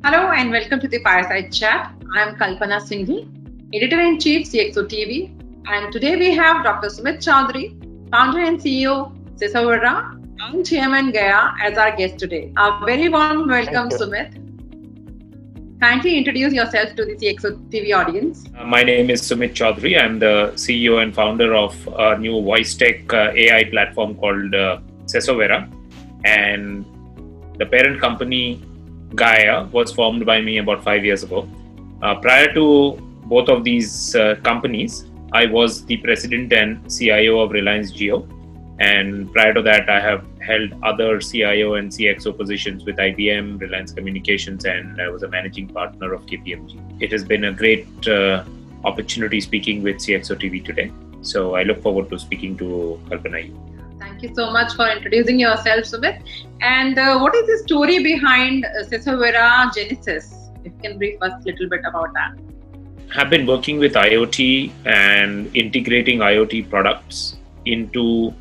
Hello and welcome to the Fireside Chat. I'm Kalpana Singhi, Editor-in-Chief CXO TV, and today we have Dr. Sumit Chaudhary, Founder and CEO, Sesavera, and Chairman Gaya as our guest today. A very warm welcome, Sumit. Kindly introduce yourself to the CXO TV audience. My name is Sumit Chaudhary. I'm the CEO and founder of a new voice tech AI platform called Sesavera, and the parent company Gaia was formed by me about 5 years ago. Prior to both of these companies, I was the president and CIO of Reliance Jio. And prior to that, I have held other CIO and CXO positions with IBM, Reliance Communications, and I was a managing partner of KPMG. It has been a great opportunity speaking with CXO TV today. So I look forward to speaking to Kalpana. Thank you so much for introducing yourself, Sumit. And what is the story behind Sesavera Genesis? If you can brief us a little bit about that. I've been working with IoT and integrating IoT products into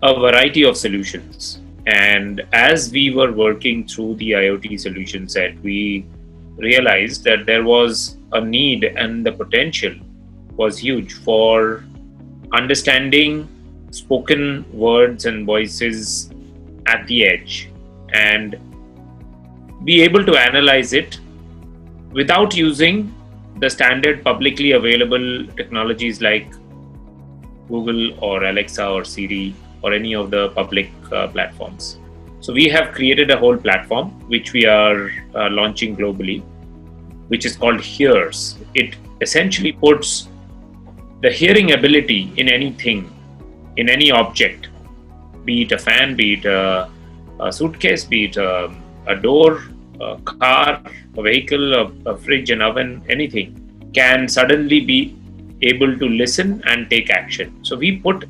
a variety of solutions. And as we were working through the IoT solution set, we realized that there was a need and the potential was huge for understanding spoken words and voices at the edge and be able to analyze it without using the standard publicly available technologies like Google or Alexa or Siri or any of the public platforms. So we have created a whole platform which we are launching globally, which is called Hears. It essentially puts the hearing ability in anything, in any object, be it a fan, be it a suitcase, be it a door, a car, a vehicle, a fridge, an oven, anything, can suddenly be able to listen and take action. So we put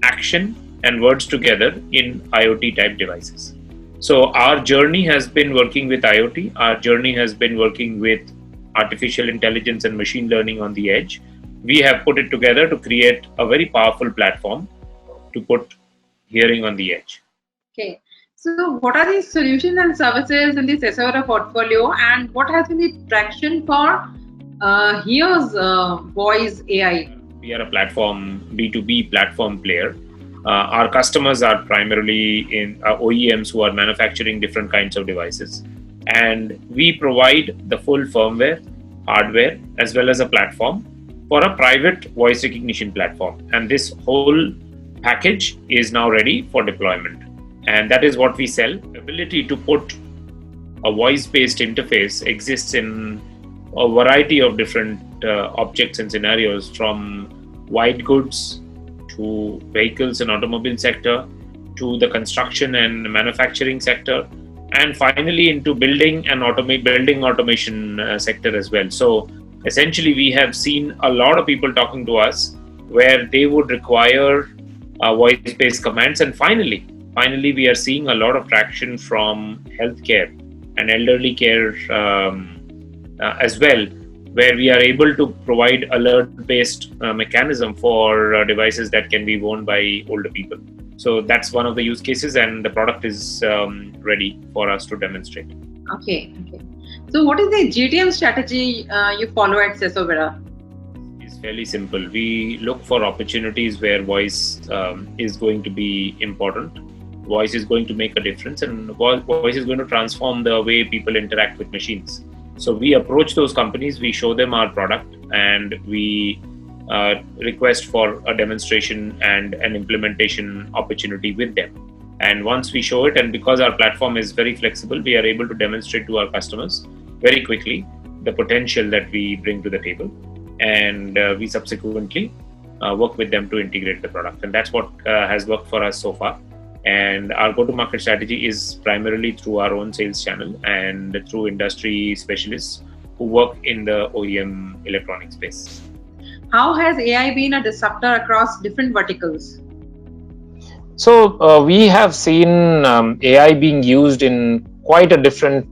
action and words together in IoT type devices. So our journey has been working with IoT. Our journey has been working with artificial intelligence and machine learning on the edge. We have put it together to create a very powerful platform to put hearing on the edge. Okay. So what are the solutions and services in the Sesavera portfolio, and what has been the traction for Hears voice AI? We are a platform, B2B platform player. Our customers are primarily in OEMs who are manufacturing different kinds of devices. And we provide the full firmware, hardware, as well as a platform for a private voice recognition platform. And this whole package is now ready for deployment. And that is what we sell. Ability to put a voice-based interface exists in a variety of different objects and scenarios, from white goods to vehicles and automobile sector, to the construction and manufacturing sector, and finally into building and building automation sector as well. So essentially, we have seen a lot of people talking to us where they would require voice-based commands. And finally, we are seeing a lot of traction from healthcare and elderly care as well, where we are able to provide alert-based mechanism for devices that can be worn by older people. So that's one of the use cases, and the product is ready for us to demonstrate. Okay. So what is the GTM strategy you follow at Sesavera? It's fairly simple. We look for opportunities where voice is going to be important. Voice is going to make a difference, and voice is going to transform the way people interact with machines. So we approach those companies, we show them our product, and we request for a demonstration and an implementation opportunity with them. And once we show it, and because our platform is very flexible, we are able to demonstrate to our customers very quickly the potential that we bring to the table. And we subsequently work with them to integrate the product. And that's what has worked for us so far. And our go-to-market strategy is primarily through our own sales channel and through industry specialists who work in the OEM electronic space. How has AI been a disruptor across different verticals? So we have seen AI being used in quite a different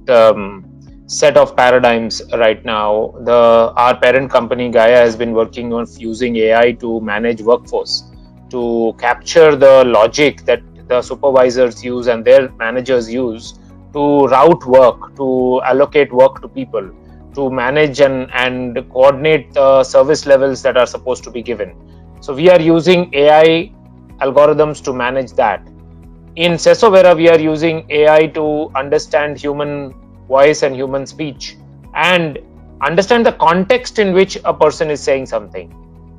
set of paradigms right now. Our parent company Gaia has been working on using AI to manage workforce, to capture the logic that the supervisors use and their managers use to route work, to allocate work to people, to manage and coordinate the service levels that are supposed to be given. So we are using AI algorithms to manage that. In Sesovera, we are using AI to understand human voice and human speech and understand the context in which a person is saying something,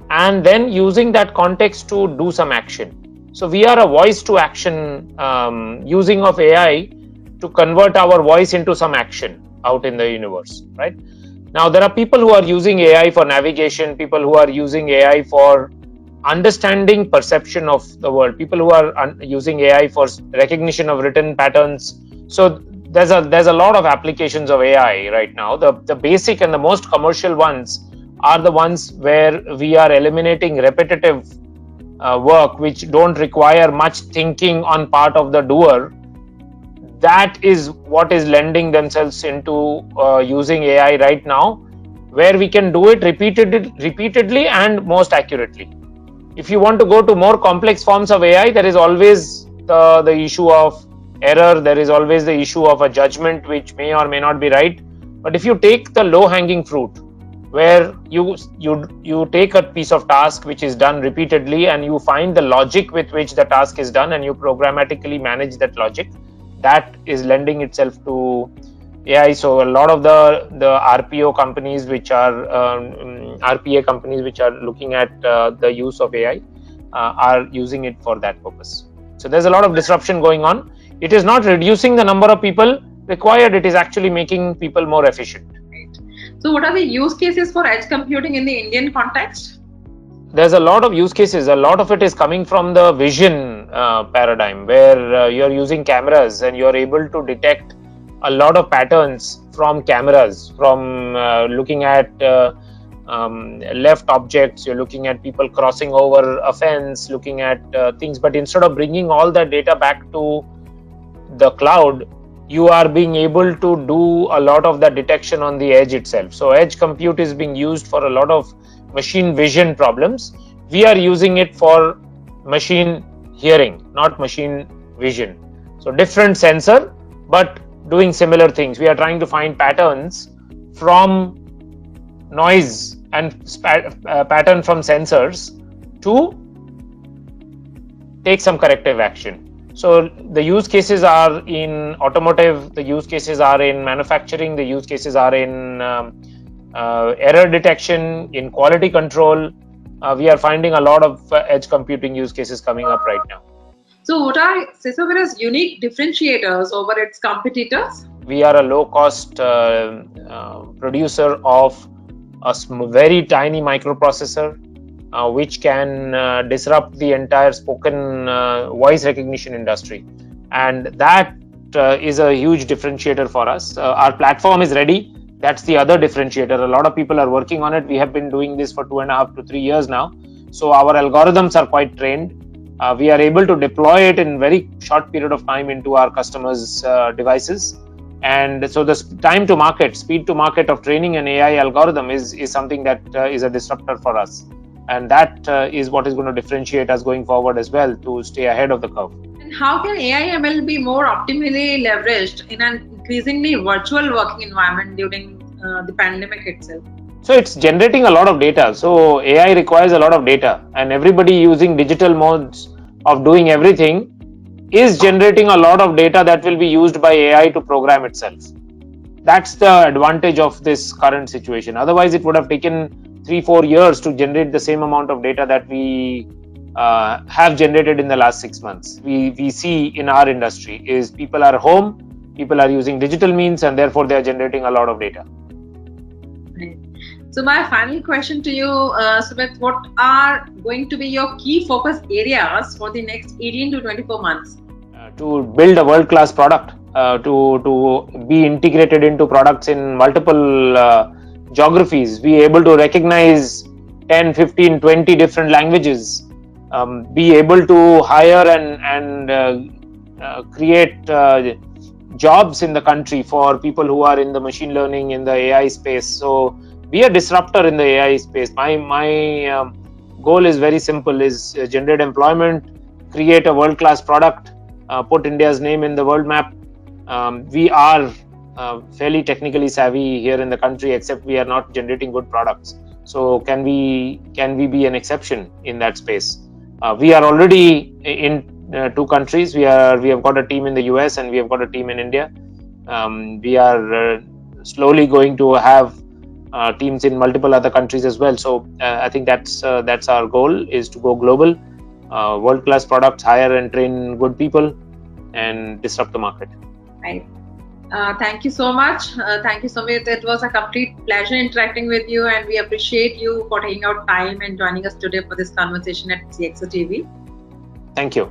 and then using that context to do some action. So we are a voice to action using of AI to convert our voice into some action out in the universe, right? Now, there are people who are using AI for navigation, people who are using AI for understanding perception of the world, people who are using AI for recognition of written patterns. So there's a lot of applications of AI right now. The basic and the most commercial ones are the ones where we are eliminating repetitive work which don't require much thinking on part of the doer. That is what is lending themselves into using AI right now, where we can do it repeatedly and most accurately. If you want to go to more complex forms of AI, there is always the issue of error. There is always the issue of a judgment which may or may not be right. But if you take the low-hanging fruit, where you take a piece of task which is done repeatedly and you find the logic with which the task is done and you programmatically manage that logic, that is lending itself to AI. So a lot of the RPO companies which are RPA companies which are looking at the use of AI are using it for that purpose. So there's a lot of disruption going on. It is not reducing the number of people required, it is actually making people more efficient. Right. So what are the use cases for edge computing in the Indian context? There's a lot of use cases. A lot of it is coming from the vision paradigm, where you're using cameras and you're able to detect a lot of patterns from cameras, from looking at left objects, you're looking at people crossing over a fence, looking at things, but instead of bringing all that data back to the cloud, you are being able to do a lot of that detection on the edge itself. So edge compute is being used for a lot of machine vision problems. We are using it for machine hearing, not machine vision. So different sensor, but doing similar things. We are trying to find patterns from noise and pattern from sensors to take some corrective action. So the use cases are in automotive, the use cases are in manufacturing, the use cases are in error detection, in quality control. We are finding a lot of edge computing use cases coming up right now. So what are Sesovera's unique differentiators over its competitors? We are a low-cost producer of a very tiny microprocessor which can disrupt the entire spoken voice recognition industry. And that is a huge differentiator for us. Our platform is ready. That's the other differentiator. A lot of people are working on it. We have been doing this for 2.5 to 3 years now. So our algorithms are quite trained. We are able to deploy it in very short period of time into our customers' devices. And so the time to market, speed to market of training an AI algorithm is something that is a disruptor for us. And that is what is going to differentiate us going forward as well, to stay ahead of the curve. And how can AI ML be more optimally leveraged in an increasingly virtual working environment during the pandemic itself? So it's generating a lot of data. So AI requires a lot of data, and everybody using digital modes of doing everything is generating a lot of data that will be used by AI to program itself. That's the advantage of this current situation. Otherwise, it would have taken 3-4 years to generate the same amount of data that we have generated in the last 6 months. We see in our industry is people are home, people are using digital means, and therefore they are generating a lot of data. Right. So my final question to you, Sumit, what are going to be your key focus areas for the next 18 to 24 months? To build a world-class product, to be integrated into products in multiple geographies, be able to recognize 10, 15, 20 different languages, be able to hire and create jobs in the country for people who are in the machine learning, in the AI space. So be a disruptor in the AI space. My goal is very simple, is generate employment, create a world-class product, put India's name in the world map, We are fairly technically savvy here in the country, except we are not generating good products. So can we be an exception in that space? We are already in 2 countries. We have got a team in the US and we have got a team in India. We are slowly going to have teams in multiple other countries as well. So I think that's our goal, is to go global, world-class products, hire and train good people, and disrupt the market. Right. Thank you so much. Thank you, Sumit. It was a complete pleasure interacting with you, and we appreciate you for taking out time and joining us today for this conversation at CXO TV. Thank you.